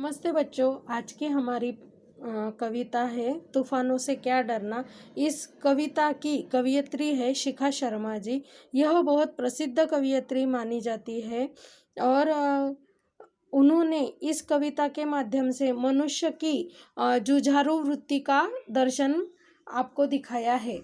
नमस्ते बच्चों। आज की हमारी कविता है तूफानों से क्या डरना। इस कविता की कवयित्री है शिखा शर्मा जी। यह बहुत प्रसिद्ध कवयित्री मानी जाती है और उन्होंने इस कविता के माध्यम से मनुष्य की जुझारू वृत्ति का दर्शन आपको दिखाया है।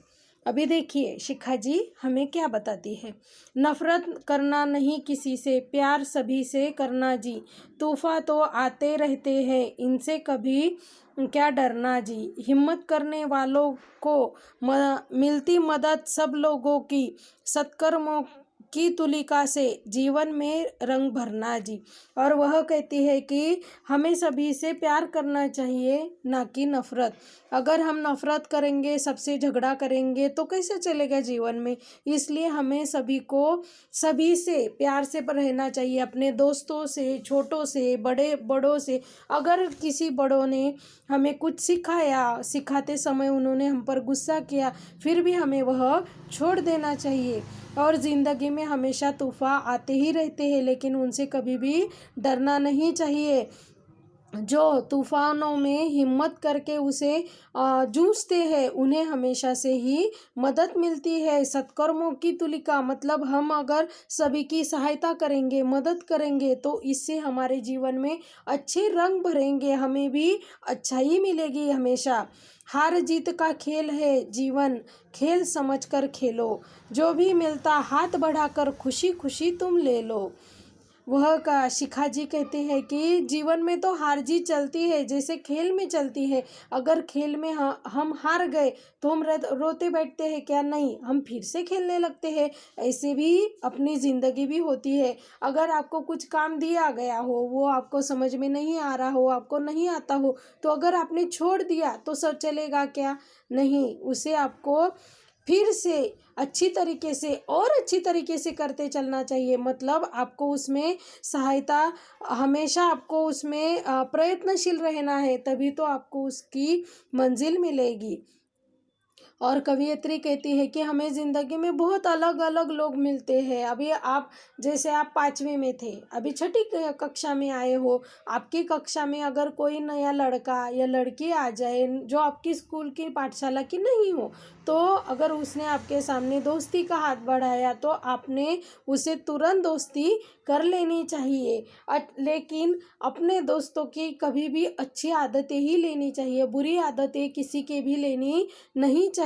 अभी देखिए शिखा जी हमें क्या बताती है। नफरत करना नहीं किसी से, प्यार सभी से करना जी। तूफान तो आते रहते हैं, इनसे कभी क्या डरना जी। हिम्मत करने वालों को मिलती मदद सब लोगों की। सत्कर्मों की तुलिका से जीवन में रंग भरना जी। और वह कहती है कि हमें सभी से प्यार करना चाहिए, ना कि नफरत। अगर हम नफरत करेंगे, सबसे झगड़ा करेंगे तो कैसे चलेगा जीवन में। इसलिए हमें सभी से प्यार से रहना चाहिए, अपने दोस्तों से, छोटों से, बड़ों से। अगर किसी बड़ों ने हमें कुछ सिखाया, सिखाते समय उन्होंने हम पर गुस्सा किया, फिर भी हमें वह छोड़ देना चाहिए। और ज़िंदगी में हमेशा तूफान आते ही रहते हैं, लेकिन उनसे कभी भी डरना नहीं चाहिए। जो तूफानों में हिम्मत करके उसे जूझते हैं, उन्हें हमेशा से ही मदद मिलती है। सत्कर्मों की तुलिका मतलब हम अगर सभी की सहायता करेंगे, मदद करेंगे, तो इससे हमारे जीवन में अच्छे रंग भरेंगे, हमें भी अच्छाई मिलेगी हमेशा। हार जीत का खेल है जीवन, खेल समझकर खेलो। जो भी मिलता हाथ बढ़ाकर खुशी खुशी तुम ले लो। वह का शिखा जी कहते हैं कि जीवन में तो हार जीत चलती है, जैसे खेल में चलती है। अगर खेल में हम हार गए तो हम रोते बैठते हैं क्या? नहीं, हम फिर से खेलने लगते हैं। ऐसे भी अपनी ज़िंदगी भी होती है। अगर आपको कुछ काम दिया गया हो, वो आपको समझ में नहीं आ रहा हो, आपको नहीं आता हो, तो अगर आपने छोड़ दिया तो सब चलेगा क्या? नहीं, उसे आपको फिर से अच्छी तरीके से और अच्छी तरीके से करते चलना चाहिए। मतलब आपको उसमें सहायता, हमेशा आपको उसमें प्रयत्नशील रहना है, तभी तो आपको उसकी मंजिल मिलेगी। और कवयित्री कहती है कि हमें ज़िंदगी में बहुत अलग अलग लोग मिलते हैं। अभी आप जैसे आप 5वीं में थे, अभी छठी कक्षा में आए हो। आपकी कक्षा में अगर कोई नया लड़का या लड़की आ जाए जो आपकी स्कूल की पाठशाला की नहीं हो, तो अगर उसने आपके सामने दोस्ती का हाथ बढ़ाया तो आपने उसे तुरंत दोस्ती कर लेनी चाहिए। लेकिन अपने दोस्तों की कभी भी अच्छी आदतें ही लेनी चाहिए, बुरी आदतें किसी के भी लेनी नहीं चाहिए।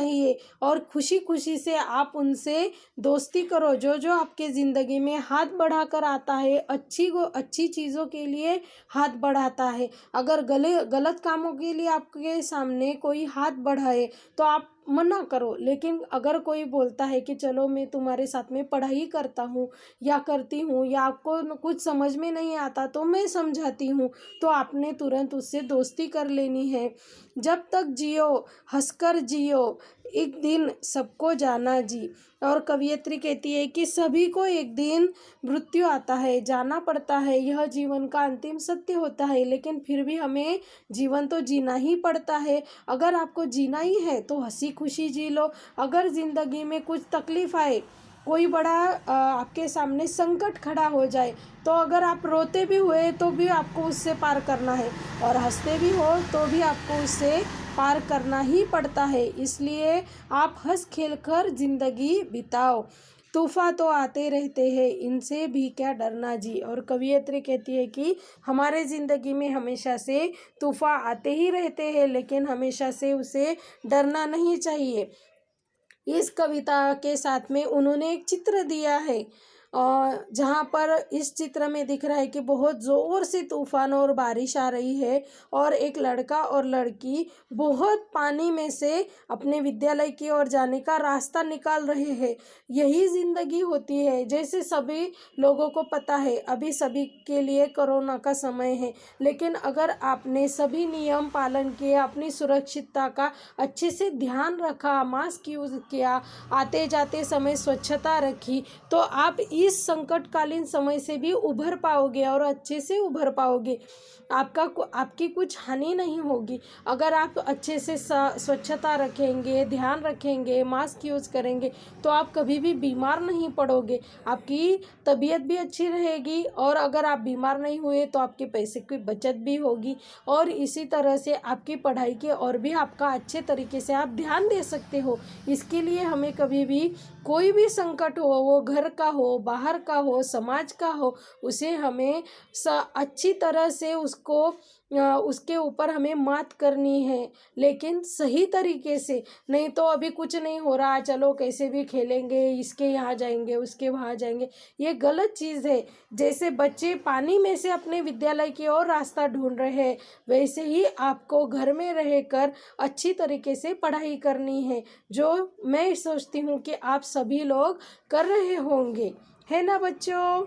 और खुशी खुशी से आप उनसे दोस्ती करो। जो जो आपके ज़िंदगी में हाथ बढ़ाकर आता है, अच्छी चीज़ों के लिए हाथ बढ़ाता है। अगर गलत कामों के लिए आपके सामने कोई हाथ बढ़ाए तो आप मना करो। लेकिन अगर कोई बोलता है कि चलो मैं तुम्हारे साथ में पढ़ाई करता हूँ या करती हूँ, या आपको कुछ समझ में नहीं आता तो मैं समझाती हूँ, तो आपने तुरंत उससे दोस्ती कर लेनी है। जब तक जियो हंसकर जियो, एक दिन सबको जाना जी। और कवयित्री कहती है कि सभी को एक दिन मृत्यु आता है, जाना पड़ता है, यह जीवन का अंतिम सत्य होता है। लेकिन फिर भी हमें जीवन तो जीना ही पड़ता है। अगर आपको जीना ही है तो हंसी खुशी जी लो। अगर ज़िंदगी में कुछ तकलीफ आए, कोई बड़ा आपके सामने संकट खड़ा हो जाए, तो अगर आप रोते भी हुए तो भी आपको उससे पार करना है, और हंसते भी हो तो भी आपको उससे पार करना ही पड़ता है। इसलिए आप हंस खेल कर जिंदगी बिताओ। तूफान तो आते रहते हैं, इनसे भी क्या डरना जी। और कवयित्री कहती है कि हमारे ज़िंदगी में हमेशा से तूफान आते ही रहते हैं, लेकिन हमेशा से उसे डरना नहीं चाहिए। इस कविता के साथ में उन्होंने एक चित्र दिया है, और जहाँ पर इस चित्र में दिख रहा है कि बहुत ज़ोर से तूफान और बारिश आ रही है, और एक लड़का और लड़की बहुत पानी में से अपने विद्यालय की ओर जाने का रास्ता निकाल रहे हैं। यही ज़िंदगी होती है। जैसे सभी लोगों को पता है अभी सभी के लिए कोरोना का समय है, लेकिन अगर आपने सभी नियम पालन किए, अपनी सुरक्षितता का अच्छे से ध्यान रखा, मास्क यूज़ किया, आते जाते समय स्वच्छता रखी, तो आप इस संकटकालीन समय से भी उभर पाओगे और अच्छे से उभर पाओगे। आपकी कुछ हानि नहीं होगी अगर आप अच्छे से स्वच्छता रखेंगे, ध्यान रखेंगे, मास्क यूज़ करेंगे, तो आप कभी भी बीमार नहीं पड़ोगे। आपकी तबीयत भी अच्छी रहेगी और अगर आप बीमार नहीं हुए तो आपके पैसे की बचत भी होगी और इसी तरह से आपकी पढ़ाई की और भी आपका अच्छे तरीके से आप ध्यान दे सकते हो। इसके लिए हमें कभी भी कोई भी संकट हो, वो घर का हो, बाहर का हो, समाज का हो, उसे हमें अच्छी तरह से उसके ऊपर हमें मात करनी है, लेकिन सही तरीके से। नहीं तो अभी कुछ नहीं हो रहा, चलो कैसे भी खेलेंगे, इसके यहाँ जाएंगे, उसके वहाँ जाएंगे, ये गलत चीज़ है। जैसे बच्चे पानी में से अपने विद्यालय की ओर रास्ता ढूंढ रहे हैं, वैसे ही आपको घर में रहकर अच्छी तरीके से पढ़ाई करनी है, जो मैं सोचती हूँ कि आप सभी लोग कर रहे होंगे, है ना बच्चों।